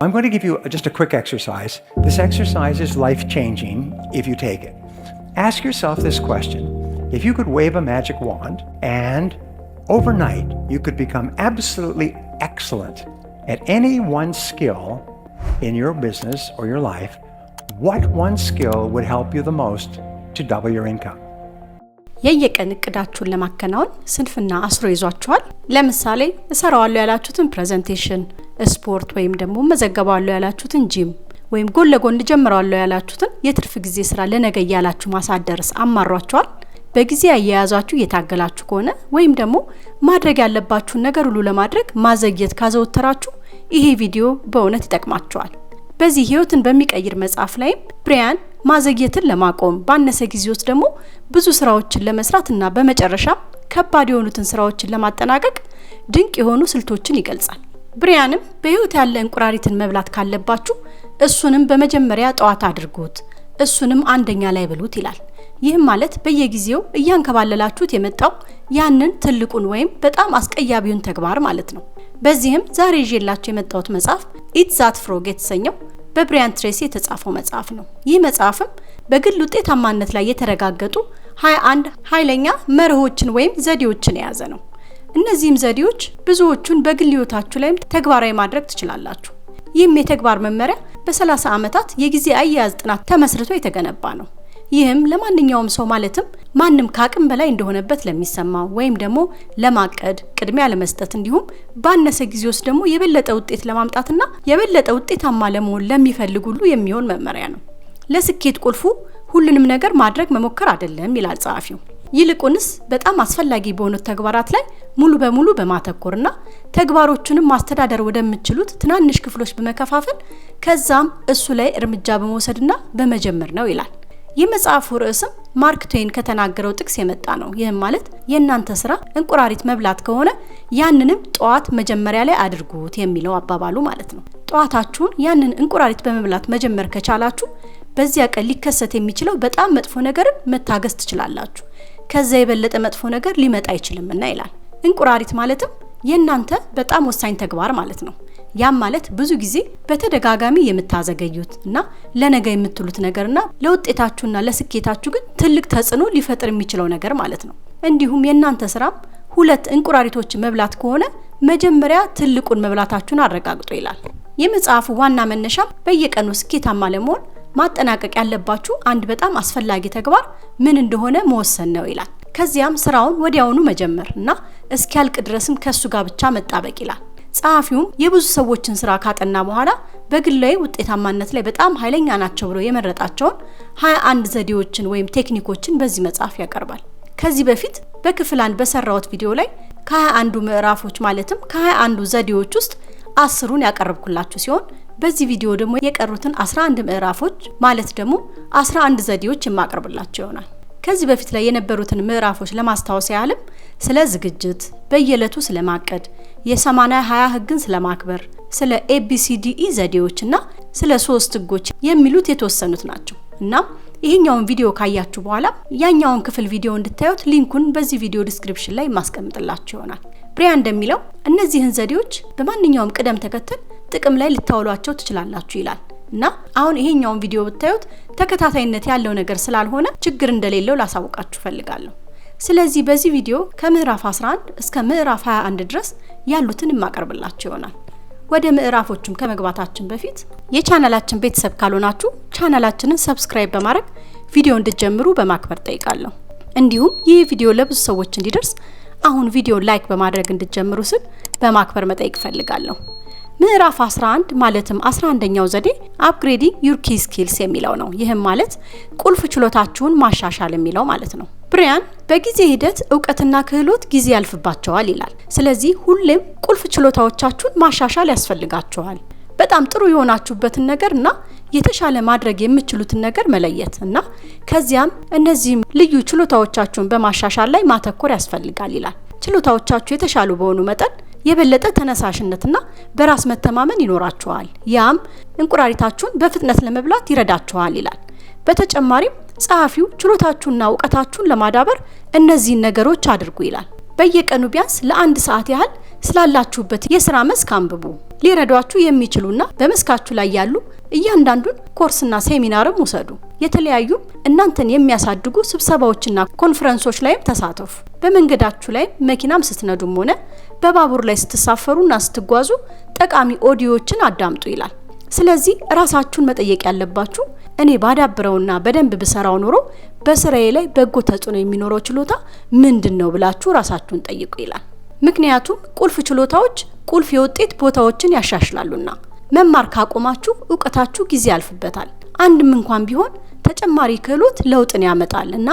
I'm going to give you just a quick exercise. This exercise is life-changing if you take it. Ask yourself this question. If you could wave a magic wand and overnight you could become absolutely excellent at any one skill in your business or your life, what one skill would help you the most to double your income? የየቀን እቅዳችሁን ለማከናወን ስንፍና አስሮ ይዟችኋል። ለምሳሌ እሰራዋለሁ ያላችሁትን ፕሬዘንቴሽን፣ ስፖርት ወይም ደግሞ መዘገባለሁ ያላችሁትን ጂም ወይም ጎን ለጎን ጀምራለሁ ያላችሁትን የትርፍ ጊዜ ስራ ለነገ ያላችሁ ማሳደርስ አማሯችኋል። በጊዜ አያያዛችሁ የታገላችሁ ከሆነ ወይም ደግሞ ማድረግ ያለባችሁን ነገር ሁሉ ለማድረግ ማዘግየት ካዘወተራችሁ ይሄ ቪዲዮ በእውነት ይጠቅማችኋል። በዚህ ህይወትን በሚቀይር መጽሐፍ ላይ ብሪያን ማዘግየትን ለማቆም ባነሰ ጊዜ ውስጥ ደግሞ ብዙ ስራዎችን ለመስራትና በመጨረሻ ከባድ የሆኑትን ስራዎችን ለማጠናቀቅ ድንቅ የሆኑ ስልቶችን ይገልጻል። ብሪያንም በህይወት ያለ እንቁራሪትን መብላት ካለባችሁ እሱንም በመጀመሪያ ጠዋት አድርጉት፣ እሱንም አንደኛ ላይ ብሉት ይላል። ይህም ማለት በየጊዜው እያንከባለላችሁት የመጣው ያንን ትልቁን ወይም በጣም አስቀያቢውን ተግባር ማለት ነው። በዚህም ዛሬ ይዤላችሁ የመጣሁት መጽሐፍ ኢት ዛት ፍሮግ የተሰኘው በብሪያን ትሬሲ የተጻፈው መጽሐፍ ነው። ይህ መጽሐፍም በግል ውጤታማነት ላይ የተረጋገጡ 21 ኃይለኛ መርሆችን ወይም ዘዴዎችን የያዘ ነው። እነዚህም ዘዴዎች ብዙዎቹን በግል ህይወታችሁ ላይ ተግባራዊ ማድረግ ትችላላችሁ። ይህም የተግባር መመሪያ በ30 ዓመታት የጊዜ አያያዝ ጥናት ተመስርቶ የተገነባ ነው። ይህም ለማንኛውም ሰው ማለትም ማንም ካቅም በላይ እንደሆነበት ለሚሰማው ወይም ደግሞ ለማቀድ ቅድሚያ ለመስጠት እንዲሁም ባነሰ ጊዜ ውስጥ ደግሞ የበለጠ ውጤት ለማምጣትና የበለጠ ውጤታማ ለመሆን ለሚፈልጉ ሁሉ የሚሆን መመሪያ ነው። ለስኬት ቁልፉ ሁሉንም ነገር ማድረግ መሞከር አይደለም ይላል ጸሐፊው። ይልቁንስ በጣም አስፈላጊ በሆኑት ተግባራት ላይ ሙሉ በሙሉ በማተኮርና ተግባሮቹንም ማስተዳደር ወደምትችሉት ትናንሽ ክፍሎች በመከፋፈል ከዛም እሱ ላይ እርምጃ በመውሰድና በመጀመር ነው ይላል። የመጽሐፉ ርዕስም ማርክ ትዌን ከተናገረው ጥቅስ የመጣ ነው። ይህም ማለት የእናንተ ስራ እንቁራሪት መብላት ከሆነ ያንንም ጠዋት መጀመሪያ ላይ አድርጉት የሚለው አባባሉ ማለት ነው። ጠዋታችሁን ያንን እንቁራሪት በመብላት መጀመር ከቻላችሁ በዚያ ቀን ሊከሰት የሚችለው በጣም መጥፎ ነገርን መታገስ ትችላላችሁ። ከዛ የበለጠ መጥፎ ነገር ሊመጣ አይችልምና ይላል። እንቁራሪት ማለትም የእናንተ በጣም ወሳኝ ተግባር ማለት ነው። ያም ማለት ብዙ ጊዜ በተደጋጋሚ የምታዘገዩት እና ለነገ የምትሉት ነገርና ለውጤታችሁና ለስኬታችሁ ግን ትልቅ ተጽዕኖ ሊፈጥር የሚችለው ነገር ማለት ነው። እንዲሁም የእናንተ ስራም 2 እንቁራሪቶች መብላት ከሆነ መጀመሪያ ትልቁን መብላታችሁን አረጋግጡ ይላል። የመጽሐፉ ዋና መነሻም በየቀኑ ስኬታማ ለመሆን ማጠናቀቅ ያለባችሁ አንድ በጣም አስፈላጊ ተግባር ምን እንደሆነ መወሰን ነው ይላል። ከዚያም ስራውን ወዲያውኑ መጀመር እና እስኪያልቅ ድረስም ከሱ ጋር ብቻ መጣበቅ ይላል። ጸሐፊውም የብዙ ሰዎችን ስራ ካጠና በኋላ በግላዊ ውጤታማነት ላይ በጣም ኃይለኛ ናቸው ብሎ የመረጣቸውን 21 ዘዴዎችን ወይም ቴክኒኮችን በዚህ መጽሐፍ ያቀርባል። ከዚህ በፊት በክፍል 1 በሰራውት ቪዲዮ ላይ ከ21 ምዕራፎች ማለትም ከ21 ዘዴዎች ውስጥ 10ን ያቀርብኩላችሁ ሲሆን በዚህ ቪዲዮ ደግሞ የቀሩትን 11 ምዕራፎች ማለት ደግሞ 11 ዘዴዎች የማቀርብላችሁ ይሆናል። ከዚህ በፊት ላይ የነበሩትን ምዕራፎች ለማስታወስ ያህልም ስለ ዝግጅት፣ በየለቱ ስለማቀድ፣ የ80-20 ህግን ስለማክበር፣ ስለ ABCDE ዘዴዎችና ስለ 3 ህጎች የሚሉት የተወሰኑት ናቸው። እና ይሄኛውን ቪዲዮ ካያችሁ በኋላ ያኛውን ክፍል ቪዲዮ እንድታዩት ሊንኩን በዚህ ቪዲዮ ዲስክሪፕሽን ላይ ማስቀምጥላችሁ ይሆናል። ብሪያን እንደሚለው እነዚህን ዘዴዎች በማንኛውም ቅደም ተከተል ጥቅም ላይ ልታውሏቸው ትችላላችሁ ይላል። እና አሁን ይሄኛውን ቪዲዮ ብታዩት ተከታታይነት ያለው ነገር ስላልሆነ ችግር እንደሌለው ላሳውቃችሁ ፈልጋለሁ። ስለዚህ በዚህ ቪዲዮ ከምዕራፍ 11 እስከ ምዕራፍ 21 ድረስ ያሉትን ማቀርብላችሁ ይሆናል። ወደ ምዕራፎቹም ከመግባታችን በፊት የቻናላችን ቤተሰብ ካልሆናችሁ ቻናላችንን ሰብስክራይብ በማድረግ ቪዲዮ እንድትጀምሩ በማክበር ጠይቃለሁ። እንዲሁም ይህ ቪዲዮ ለብዙ ሰዎች እንዲደርስ አሁን ቪዲዮ ላይክ በማድረግ እንድትጀምሩ ስል በማክበር መጠየቅ ፈልጋለሁ። ምዕራፍ 11 ማለትም 11ኛው ዘዴ አፕግሬዲንግ ዩር ኪ ስኪልስ የሚለው ነው። ይህም ማለት ቁልፍ ችሎታችሁን ማሻሻል የሚለው ማለት ነው። ብሪያን በጊዜ ሂደት ዕውቀትና ክህሎት ጊዜ ያልፍባቸዋል ይላል። ስለዚህ ሁሌም ቁልፍ ችሎታዎቻችሁን ማሻሻል ያስፈልጋችኋል። በጣም ጥሩ የሆናችሁበትን ነገርና የተሻለ ማድረግ የምትችሉትን ነገር መለየት እና ከዚያም እነዚህም ልዩ ችሎታዎቻችሁን በማሻሻል ላይ ማተኮር ያስፈልጋል ይላል። ችሎታዎቻችሁ የተሻሉ በሆኑ መጠን የበለጠ ተነሳሽነትና በራስ መተማመን ይኖራችኋል። ያም እንቁራሪታችሁን በፍጥነት ለመብላት ይረዳችኋል ይላል። በተጨማሪም ጸሐፊው ችሎታችሁንና ዕውቀታችሁን ለማዳበር እነዚህን ነገሮች አድርጉ ይላል። በየቀኑ ቢያንስ ለ1 ሰዓት ያህል ስላላችሁበት የሥራ መስክ አንብቡ። ሊረዷችሁ የሚችሉና በመስካችሁ ላይ ያሉ እያንዳንዱን ኮርስና ሴሚናርም ውሰዱ። የተለያዩ እናንተን የሚያሳድጉ ስብሰባዎችና ኮንፈረንሶች ላይም ተሳተፉ። በመንገዳችሁ ላይ መኪናም ስትነዱም ሆነ በባቡር ላይ ስትሳፈሩና ስትጓዙ ጠቃሚ ኦዲዮዎችን አዳምጡ ይላል። ስለዚህ ራሳችሁን መጠየቅ ያለባችሁ እኔ ባዳብረውና በደንብ ብሰራው ኖሮ በስራዬ ላይ በጎ ተጽዕኖ የሚኖረው ችሎታ ምንድነው ብላችሁ ራሳችሁን ጠይቁ ይላል። ምክንያቱም ቁልፍ ችሎታዎች ቁልፍ የውጤት ቦታዎችን ያሻሽላሉና። መማር ካቆማችሁ ዕውቀታችሁ ጊዜ ያልፍበታል። አንድም እንኳን ቢሆን ተጨማሪ ክህሎት ለውጥን ያመጣልና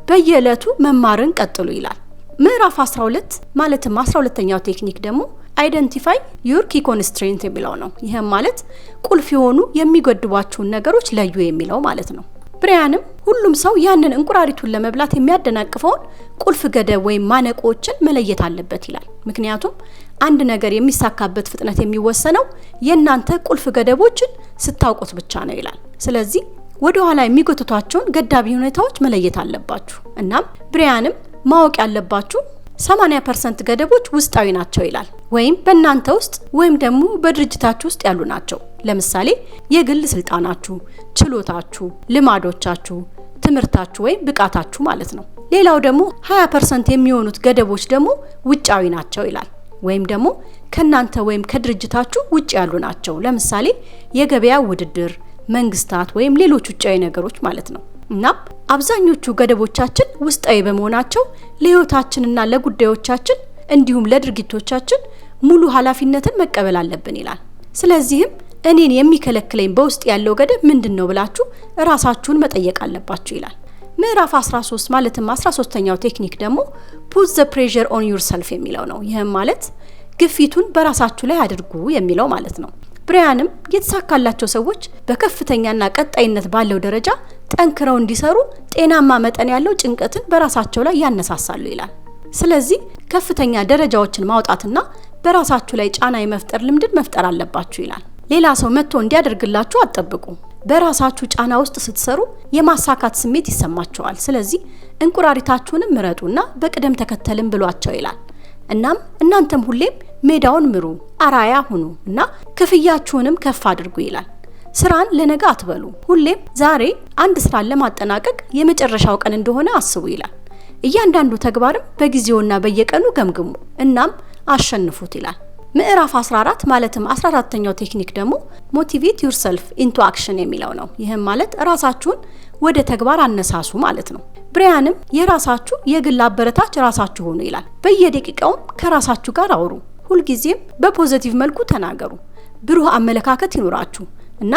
በየዕለቱ መማርን ቀጥሉ ይላል። ምዕራፍ 12 ማለትም 12ኛው ቴክኒክ ደግሞ አይደንቲፋይ ዩር ኪ ኮንስትሬንት የሚለው ነው። ይሄም ማለት ቁልፍ የሆኑ የሚገድቧችሁን ነገሮች ለዩ የሚለው ማለት ነው። ብሪያንም ሁሉም ሰው ያንን እንቁራሪቱን ለመብላት የሚያደናቅፈውን ቁልፍ ገደብ ወይም ማነቆችን መለየት አለበት ይላል። ምክንያቱም አንድ ነገር የሚሳካበት ፍጥነት የሚወሰነው የእናንተ ቁልፍ ገደቦችን ስታውቁት ብቻ ነው ይላል። ስለዚህ ወደ ኋላ የሚጎትቷቸውን ገዳቢ ሁኔታዎች መለየት አለባችሁ። እናም ብሪያንም ማወቅ ያለባችሁ 80% ገደቦች ውስጣዊ ናቸው ይላል። ወይም በእናንተ ውስጥ ወይም ደግሞ በድርጅታችሁ ውስጥ ያሉ ናቸው። ለምሳሌ የግል ስልጣናችሁ፣ ችሎታችሁ፣ ልማዶቻችሁ፣ ትምህርታችሁ ወይም ብቃታችሁ ማለት ነው። ሌላው ደግሞ 20% የሚሆኑት ገደቦች ደግሞ ውጫዊ ናቸው ይላል። ወይም ደግሞ ከናንተ ወይም ከድርጅታችሁ ውጭ ያሉ ናቸው። ለምሳሌ የገበያ ውድድር፣ መንግስታት ወይም ሌሎች ውጫዊ ነገሮች ማለት ነው። እና አብዛኞቹ ገደቦቻችን ውስጣዊ በመሆናቸው ለህይወታችንና ለጉዳዮቻችን እንዲሁም ለድርጊቶቻችን ሙሉ ኃላፊነትን መቀበል አለብን ይላል። ስለዚህም እኔን የሚከለክለኝ በውስጥ ያለው ገደብ ምንድነው ብላችሁ ራሳችሁን መጠየቅ አለባችሁ ይላል። ምዕራፍ 13 ማለትም 13ኛው ቴክኒክ ደግሞ put the pressure on yourself የሚለው ነው። ይሄም ማለት ግፊቱን በራሳችሁ ላይ አድርጉ የሚለው ማለት ነው። ብሪያንም የተሳካላቸው ሰዎች በከፍተኛና ቀጣይነት ባለው ደረጃ ጠንክረው እንዲሰሩ ጤናማ መጠን ያለው ጭንቀትን በራሳቸው ላይ ያነሳሳሉ ይላል። ስለዚህ ከፍተኛ ደረጃዎችን ማውጣትና በራሳችሁ ላይ ጫና የመፍጠር ልምድን መፍጠር አለባችሁ ይላል። ሌላ ሰው መጥቶ እንዲያደርግላችሁ አትጠብቁ። በራሳችሁ ጫና ውስጥ ስትሰሩ የማሳካት ስሜት ይሰማችኋል። ስለዚህ እንቁራሪታችሁንም ምረጡና በቅደም ተከተልም ብሏቸው ይላል። እናም እናንተም ሁሌም ሜዳውን ምሩ፣ አራያ ሁኑ እና ክፍያችሁንም ከፍ አድርጉ ይላል። ስራን ለነገ አትበሉ። ሁሌም ዛሬ አንድ ስራን ለማጠናቀቅ የመጨረሻው ቀን እንደሆነ አስቡ ይላል። እያንዳንዱ ተግባርም በጊዜውና በየቀኑ ገምግሙ እናም አሸንፉት ይላል። ምዕራፍ 14 ማለትም 14ኛው ቴክኒክ ደግሞ ሞቲቬት ዩርሰልፍ ኢንቱ አክሽን የሚለው ነው። ይሄም ማለት ራሳችሁን ወደ ተግባር አነሳሱ ማለት ነው። ብሪያንም የራሳችሁ የግል አበረታች ራሳችሁ ሆኑ ይላል። በየደቂቃውም ከራሳችሁ ጋር አውሩ። ሁልጊዜም በፖዚቲቭ መልኩ ተናገሩ። ብሩህ አመለካከት ይኑራችሁ እና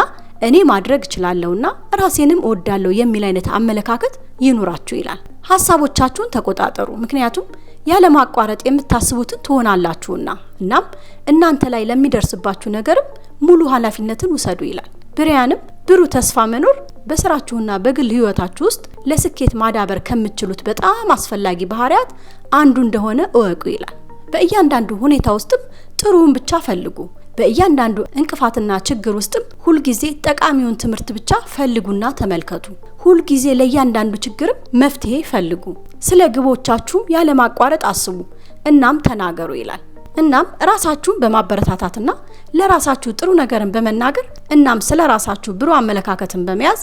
እኔ ማድረግ እችላለሁና ራሴንም እወዳለሁ የሚል አይነት አመለካከት ይኑራችሁ ይላል። ሐሳቦቻችሁን ተቆጣጠሩ፣ ምክንያቱም ያለ ማቋረጥ የምታስቡትን ትሆናላችሁና። እናም እናንተ ላይ ለሚደርስባችሁ ነገርም ሙሉ ኃላፊነትን ውሰዱ ይላል። ብሪያንም ብሩህ ተስፋ መኖር በስራችሁና በግል ህይወታችሁ ውስጥ ለስኬት ማዳበር ከምትችሉት በጣም አስፈላጊ ባህሪያት አንዱ እንደሆነ እወቁ ይላል። በእያንዳንዱ ሁኔታ ውስጥም ጥሩውን ብቻ ፈልጉ። በእያንዳንዱ እንቅፋትና ችግር ውስጥም ሁልጊዜ ጠቃሚውን ትምህርት ብቻ ፈልጉና ተመልከቱ። ሁልጊዜ ለእያንዳንዱ ችግርም መፍትሄ ፈልጉ። ስለ ግቦቻችሁም ያለ ማቋረጥ አስቡ እናም ተናገሩ ይላል። እናም ራሳችሁን በማበረታታትና ለራሳችሁ ጥሩ ነገርን በመናገር እናም ስለ ራሳችሁ ብሩህ አመለካከትን በመያዝ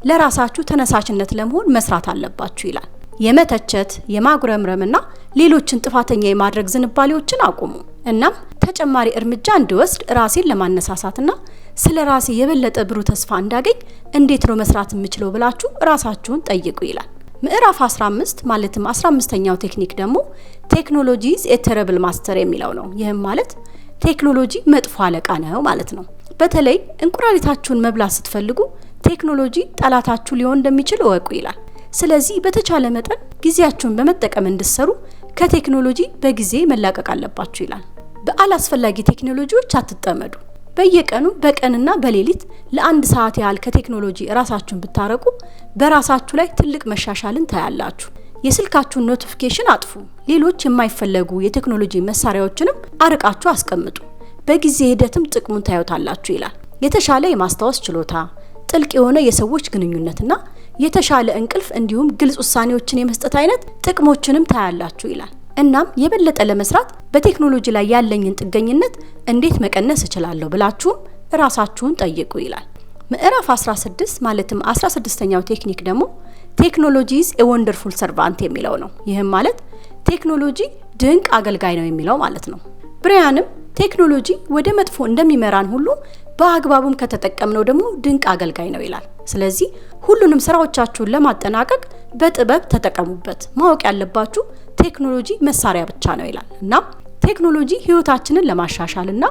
ለራሳችሁ ተነሳሽነት ለመሆን መስራት አለባችሁ ይላል። የመተቸት፣ የማጉረምረምና ሌሎችን ጥፋተኛ የማድረግ ዝንባሌዎችን አቁሙ። እናም ተጨማሪ እርምጃ እንድወስድ ራሴን ለማነሳሳትና ስለ ራሴ የበለጠ ብሩህ ተስፋ እንዳገኝ እንዴት ነው መስራት የምችለው ብላችሁ ራሳችሁን ጠይቁ ይላል። ምዕራፍ 15 ማለትም 15ኛው ቴክኒክ ደግሞ ቴክኖሎጂ ኢዝ ኤ ተረብል ማስተር የሚለው ነው። ይሄም ማለት ቴክኖሎጂ መጥፎ አለቃ ነው ማለት ነው። በተለይ እንቁራሪታችሁን መብላት ስትፈልጉ ቴክኖሎጂ ጠላታችሁ ሊሆን እንደሚችል እወቁ ይላል። ስለዚህ በተቻለ መጠን ጊዜያችሁን በመጠቀም እንድትሰሩ ከቴክኖሎጂ በጊዜ መላቀቅ አለባችሁ ይላል። በአላስፈላጊ ቴክኖሎጂዎች አትጠመዱ። በየቀኑ በቀንና በሌሊት ለ1 ሰዓት ያህል ከቴክኖሎጂ ራሳችሁን ብታረቁ በራሳችሁ ላይ ትልቅ መሻሻልን ታያላችሁ። የስልካችሁን ኖቲፊኬሽን አጥፉ። ሌሎች የማይፈለጉ የቴክኖሎጂ መሳሪያዎችንም አርቃችሁ አስቀምጡ። በጊዜ ሂደትም ጥቅሙን ታዩታላችሁ ይላል። የተሻለ የማስታወስ ችሎታ፣ ጥልቅ የሆነ የሰዎች ግንኙነትና የተሻለ እንቅልፍ እንዲሁም ግልጽ ውሳኔዎችን የመስጠት አይነት ጥቅሞችንም ታያላችሁ ይላል። እናም የበለጠ ለመስራት በቴክኖሎጂ ላይ ያለኝን ጥገኝነት እንዴት መቀነስ እችላለሁ ብላችሁም ራሳችሁን ጠይቁ ይላል። ምዕራፍ 16 ማለትም 16ኛው ቴክኒክ ደግሞ ቴክኖሎጂ ኢዝ ኤ ወንደርፉል ሰርቫንት የሚለው ነው። ይህም ማለት ቴክኖሎጂ ድንቅ አገልጋይ ነው የሚለው ማለት ነው። ብራያንም ቴክኖሎጂ ወደ መጥፎ እንደሚመራን ሁሉ በአግባቡም ከተጠቀምነው ደግሞ ድንቅ አገልጋይ ነው ይላል። ስለዚህ ሁሉንም ስራዎቻችሁን ለማጠናቀቅ በጥበብ ተጠቀሙበት። ማወቅ ያለባችሁ ቴክኖሎጂ መሳሪያ ብቻ ነው ይላል እና ቴክኖሎጂ ህይወታችንን ለማሻሻልና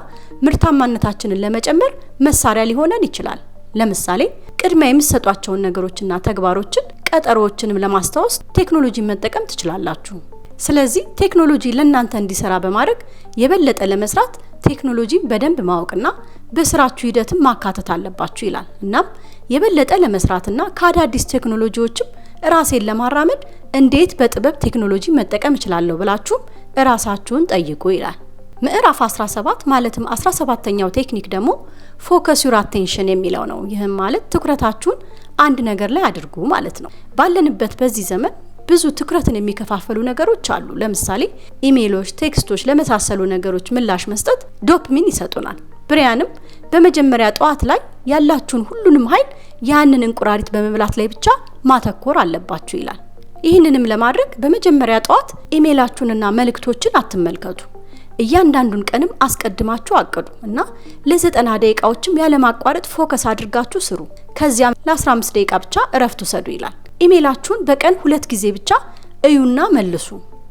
ምርታማነታችንን ለመጨመር መሳሪያ ሊሆነን ይችላል። ለምሳሌ ቅድሚያ የምትሰጧቸውን ነገሮችና ተግባሮችን፣ ቀጠሮዎችንም ለማስታወስ ቴክኖሎጂን መጠቀም ትችላላችሁ። ስለዚህ ቴክኖሎጂ ለእናንተ እንዲሰራ በማድረግ የበለጠ ለመስራት ቴክኖሎጂን በደንብ ማወቅና በስራችሁ ሂደትም ማካተት አለባችሁ ይላል። እናም የበለጠ ለመስራትና ከአዳዲስ ቴክኖሎጂዎችም ራሴን ለማራመድ እንዴት በጥበብ ቴክኖሎጂ መጠቀም እችላለሁ ብላችሁ ራሳችሁን ጠይቁ ይላል። ምዕራፍ 17 ማለትም 17ኛው ቴክኒክ ደግሞ ፎከስ ዩር አቴንሽን የሚለው ነው። ይህም ማለት ትኩረታችሁን አንድ ነገር ላይ አድርጉ ማለት ነው። ባለንበት በዚህ ዘመን ብዙ ትኩረትን የሚከፋፈሉ ነገሮች አሉ። ለምሳሌ ኢሜይሎች፣ ቴክስቶች ለመሳሰሉ ነገሮች ምላሽ መስጠት ዶፓሚን ይሰጡናል። ብራያንም በመጀመሪያ ጠዋት ላይ ያላችሁን ሁሉንም ኃይል ያንን እንቁራሪት በመብላት ላይ ብቻ ማተኮር አለባችሁ ይላል። ይህንንም ለማድረግ በመጀመሪያ ጠዋት ኢሜይላችሁንና መልእክቶችን አትመልከቱ። እያንዳንዱን ቀንም አስቀድማችሁ አቅዱ እና ለ90 ደቂቃዎችም ያለማቋረጥ ፎከስ አድርጋችሁ ስሩ። ከዚያም ለ15 ደቂቃ ብቻ እረፍት ውሰዱ ይላል። ኢሜይላችሁን በቀን 2 ጊዜ ብቻ እዩና መልሱ።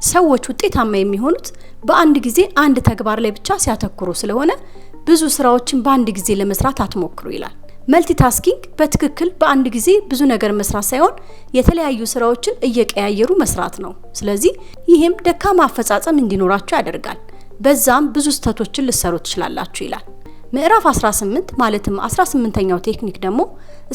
ሰዎች ውጤታማ የሚሆኑት በአንድ ጊዜ አንድ ተግባር ላይ ብቻ ሲያተኩሩ ስለሆነ ብዙ ስራዎችን በአንድ ጊዜ ለመስራት አትሞክሩ ይላል። መልቲታስኪንግ በትክክል በአንድ ጊዜ ብዙ ነገር መስራት ሳይሆን የተለያዩ ስራዎችን እየቀያየሩ መስራት ነው። ስለዚህ ይህም ደካማ አፈጻጸም እንዲኖራችሁ ያደርጋል። በዛም ብዙ ስህተቶችን ልትሰሩ ትችላላችሁ ይላል። ምዕራፍ 18 ማለትም 18ኛው ቴክኒክ ደግሞ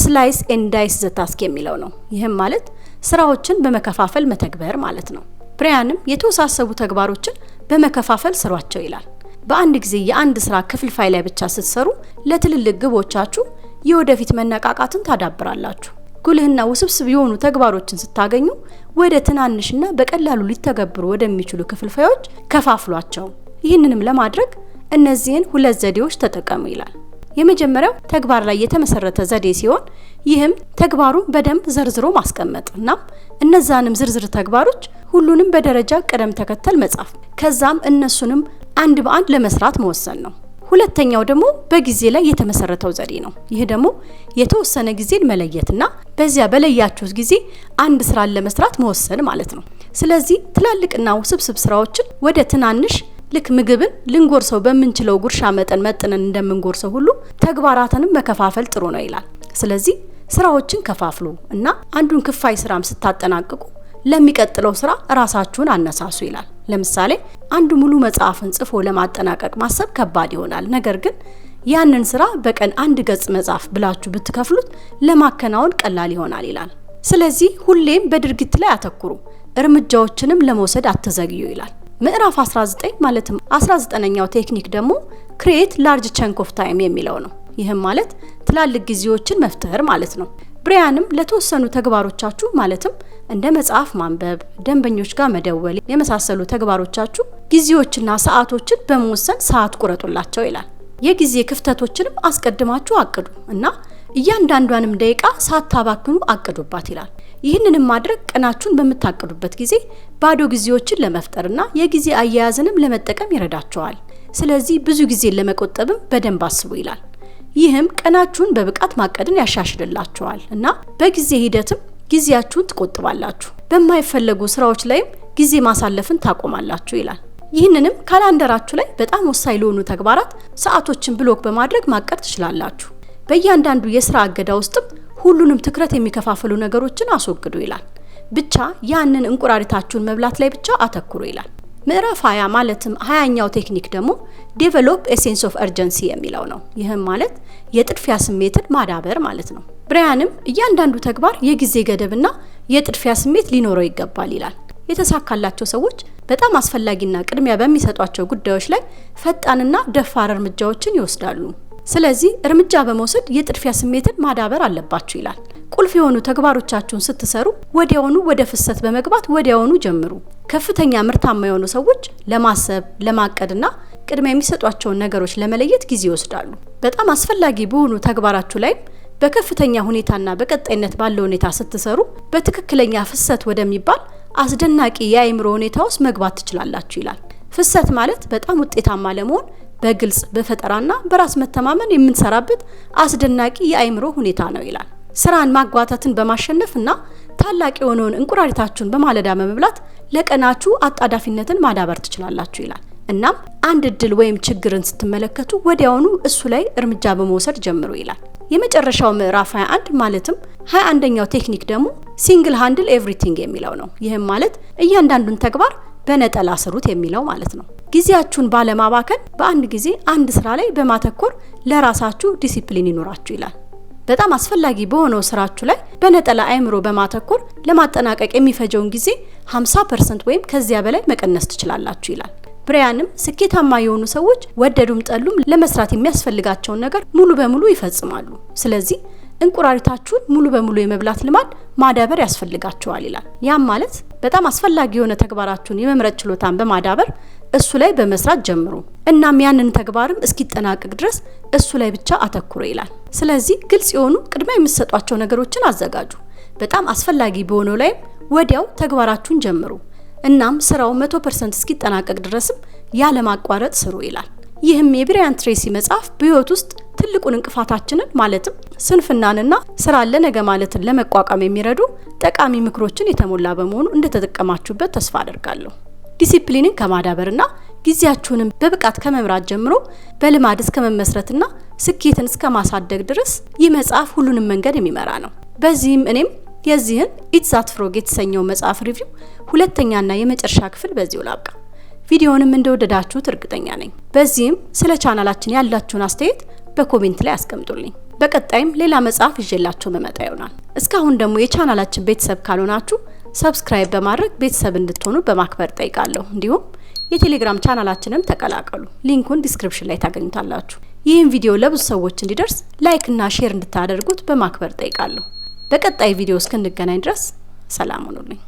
ስላይስ ኤንድ ዳይስ ዘ ታስክ የሚለው ነው። ይህም ማለት ስራዎችን በመከፋፈል መተግበር ማለት ነው። ብራያንም የተወሳሰቡ ተግባሮችን በመከፋፈል ስሯቸው ይላል። በአንድ ጊዜ የአንድ ስራ ክፍልፋይ ላይ ብቻ ስትሰሩ ለትልልቅ ግቦቻችሁ የወደፊት መነቃቃትን ታዳብራላችሁ። ጉልህና ውስብስብ የሆኑ ተግባሮችን ስታገኙ ወደ ትናንሽና በቀላሉ ሊተገብሩ ወደሚችሉ ክፍልፋዮች ከፋፍሏቸው። ይህንንም ለማድረግ እነዚህን 2 ዘዴዎች ተጠቀሙ ይላል። የመጀመሪያው ተግባር ላይ የተመሰረተ ዘዴ ሲሆን ይህም ተግባሩን በደንብ ዘርዝሮ ማስቀመጥና እነዛንም ዝርዝር ተግባሮች ሁሉንም በደረጃ ቅደም ተከተል መጻፍ፣ ከዛም እነሱንም አንድ በአንድ ለመስራት መወሰን ነው። ሁለተኛው ደግሞ በጊዜ ላይ የተመሰረተው ዘዴ ነው። ይህ ደግሞ የተወሰነ ጊዜን መለየትና በዚያ በለያችሁት ጊዜ አንድ ስራን ለመስራት መወሰን ማለት ነው። ስለዚህ ትላልቅና ውስብስብ ስራዎችን ወደ ትናንሽ ልክ ምግብን ልንጎርሰው በምንችለው ጉርሻ መጠን መጥነን እንደምንጎርሰው ሁሉ ተግባራትንም መከፋፈል ጥሩ ነው ይላል። ስለዚህ ስራዎችን ከፋፍሉ እና አንዱን ክፋይ ስራም ስታጠናቅቁ ለሚቀጥለው ስራ ራሳችሁን አነሳሱ ይላል። ለምሳሌ አንዱ ሙሉ መጽሐፍን ጽፎ ለማጠናቀቅ ማሰብ ከባድ ይሆናል። ነገር ግን ያንን ስራ በቀን 1 ገጽ መጽሐፍ ብላችሁ ብትከፍሉት ለማከናወን ቀላል ይሆናል ይላል። ስለዚህ ሁሌም በድርጊት ላይ አተኩሩ፣ እርምጃዎችንም ለመውሰድ አትዘግዩ ይላል። ምዕራፍ 19 ማለትም 19ኛው ቴክኒክ ደግሞ ክሬት ላርጅ ቸንክ ኦፍ ታይም የሚለው ነው። ይህም ማለት ትላልቅ ጊዜዎችን መፍጠር ማለት ነው። ብራያንም ለተወሰኑ ተግባሮቻችሁ ማለትም እንደ መጽሐፍ ማንበብ፣ ደንበኞች ጋር መደወል የመሳሰሉ ተግባሮቻችሁ ጊዜዎችና ሰዓቶችን በመወሰን ሰዓት ቁረጡላቸው ይላል። የጊዜ ክፍተቶችንም አስቀድማችሁ አቅዱ እና እያንዳንዷንም ደቂቃ ሳታባክኑ አቅዱባት ይላል። ይህንንም ማድረግ ቀናችሁን በምታቅዱበት ጊዜ ባዶ ጊዜዎችን ለመፍጠርና የጊዜ አያያዝንም ለመጠቀም ይረዳቸዋል። ስለዚህ ብዙ ጊዜን ለመቆጠብም በደንብ አስቡ ይላል። ይህም ቀናችሁን በብቃት ማቀድን ያሻሽልላችኋል እና በጊዜ ሂደትም ጊዜያችሁን ትቆጥባላችሁ። በማይፈለጉ ስራዎች ላይም ጊዜ ማሳለፍን ታቆማላችሁ ይላል። ይህንንም ካላንደራችሁ ላይ በጣም ወሳኝ ለሆኑ ተግባራት ሰዓቶችን ብሎክ በማድረግ ማቀድ ትችላላችሁ። በእያንዳንዱ የስራ አገዳ ውስጥም ሁሉንም ትኩረት የሚከፋፈሉ ነገሮችን አስወግዱ ይላል። ብቻ ያንን እንቁራሪታችሁን መብላት ላይ ብቻ አተኩሩ ይላል። ምዕራፍ 20 ማለትም 20ኛው ቴክኒክ ደግሞ ዴቨሎፕ ኤ ሴንስ ኦፍ አርጀንሲ የሚለው ነው። ይህም ማለት የጥድፊያ ስሜትን ማዳበር ማለት ነው። ብራያንም እያንዳንዱ ተግባር የጊዜ ገደብና የጥድፊያ ስሜት ሊኖረው ይገባል ይላል። የተሳካላቸው ሰዎች በጣም አስፈላጊና ቅድሚያ በሚሰጧቸው ጉዳዮች ላይ ፈጣንና ደፋር እርምጃዎችን ይወስዳሉ። ስለዚህ እርምጃ በመውሰድ የጥድፊያ ስሜትን ማዳበር አለባችሁ ይላል። ቁልፍ የሆኑ ተግባሮቻችሁን ስትሰሩ ወዲያውኑ ወደ ፍሰት በመግባት ወዲያውኑ ጀምሩ። ከፍተኛ ምርታማ የሆኑ ሰዎች ለማሰብ ለማቀድና ቅድሚያ የሚሰጧቸውን ነገሮች ለመለየት ጊዜ ይወስዳሉ። በጣም አስፈላጊ በሆኑ ተግባራችሁ ላይ በከፍተኛ ሁኔታና በቀጣይነት ባለው ሁኔታ ስትሰሩ በትክክለኛ ፍሰት ወደሚባል አስደናቂ የአእምሮ ሁኔታ ውስጥ መግባት ትችላላችሁ ይላል። ፍሰት ማለት በጣም ውጤታማ ለመሆን በግልጽ በፈጠራና በራስ መተማመን የምንሰራበት አስደናቂ የአእምሮ ሁኔታ ነው ይላል። ስራን ማጓተትን በማሸነፍና ታላቅ የሆነውን እንቁራሪታችሁን በማለዳ በመብላት ለቀናችሁ አጣዳፊነትን ማዳበር ትችላላችሁ ይላል። እናም አንድ እድል ወይም ችግርን ስትመለከቱ ወዲያውኑ እሱ ላይ እርምጃ በመውሰድ ጀምሩ ይላል። የመጨረሻው ምዕራፍ 21 ማለትም 21ኛው ቴክኒክ ደግሞ ሲንግል ሃንድል ኤቭሪቲንግ የሚለው ነው። ይህም ማለት እያንዳንዱን ተግባር በነጠላ ስሩት የሚለው ማለት ነው። ጊዜያችሁን ባለማባከን በአንድ ጊዜ አንድ ስራ ላይ በማተኮር ለራሳችሁ ዲሲፕሊን ይኖራችሁ ይላል። በጣም አስፈላጊ በሆነው ስራችሁ ላይ በነጠላ አእምሮ በማተኮር ለማጠናቀቅ የሚፈጀውን ጊዜ 50% ወይም ከዚያ በላይ መቀነስ ትችላላችሁ ይላል። ብራያንም ስኬታማ የሆኑ ሰዎች ወደዱም ጠሉም ለመስራት የሚያስፈልጋቸውን ነገር ሙሉ በሙሉ ይፈጽማሉ። ስለዚህ እንቁራሪታችሁን ሙሉ በሙሉ የመብላት ልማድ ማዳበር ያስፈልጋቸዋል ይላል። ያም ማለት በጣም አስፈላጊ የሆነ ተግባራችሁን የመምረጥ ችሎታን በማዳበር እሱ ላይ በመስራት ጀምሩ። እናም ያንን ተግባርም እስኪጠናቀቅ ድረስ እሱ ላይ ብቻ አተኩሩ ይላል። ስለዚህ ግልጽ የሆኑ ቅድሚያ የምትሰጧቸው ነገሮችን አዘጋጁ። በጣም አስፈላጊ በሆነው ላይ ወዲያው ተግባራችሁን ጀምሩ። እናም ስራው 100% እስኪጠናቀቅ ድረስም ያለ ማቋረጥ ስሩ ይላል። ይህም የብራያን ትሬሲ መጽሐፍ በህይወት ውስጥ ትልቁን እንቅፋታችንን ማለትም ስንፍናንና ስራ ለነገ ማለትን ለመቋቋም የሚረዱ ጠቃሚ ምክሮችን የተሞላ በመሆኑ እንደተጠቀማችሁበት ተስፋ አደርጋለሁ። ዲሲፕሊንን ከማዳበርና ጊዜያችሁንም በብቃት ከመምራት ጀምሮ በልማድ እስከ መመስረትና ስኬትን እስከ ማሳደግ ድረስ ይህ መጽሐፍ ሁሉንም መንገድ የሚመራ ነው። በዚህም እኔም የዚህን ኢትስ ዛት ፍሮግ የተሰኘው መጽሐፍ ሪቪው ሁለተኛና የመጨረሻ ክፍል በዚሁ ላብቃ። ቪዲዮንም እንደወደዳችሁት እርግጠኛ ነኝ። በዚህም ስለ ቻናላችን ያላችሁን አስተያየት በኮሜንት ላይ አስቀምጡልኝ። በቀጣይም ሌላ መጽሐፍ ይዤላችሁ መመጣ ይሆናል። እስካሁን ደግሞ የቻናላችን ቤተሰብ ካልሆናችሁ ሰብስክራይብ በማድረግ ቤተሰብ እንድትሆኑ በማክበር ጠይቃለሁ። እንዲሁም የቴሌግራም ቻናላችንን ተቀላቀሉ። ሊንኩን ዲስክሪፕሽን ላይ ታገኙታላችሁ። ይህን ቪዲዮ ለብዙ ሰዎች እንዲደርስ ላይክ እና ሼር እንድታደርጉት በማክበር ጠይቃለሁ። በቀጣይ ቪዲዮ እስክንገናኝ ድረስ ሰላም ሁኑልኝ።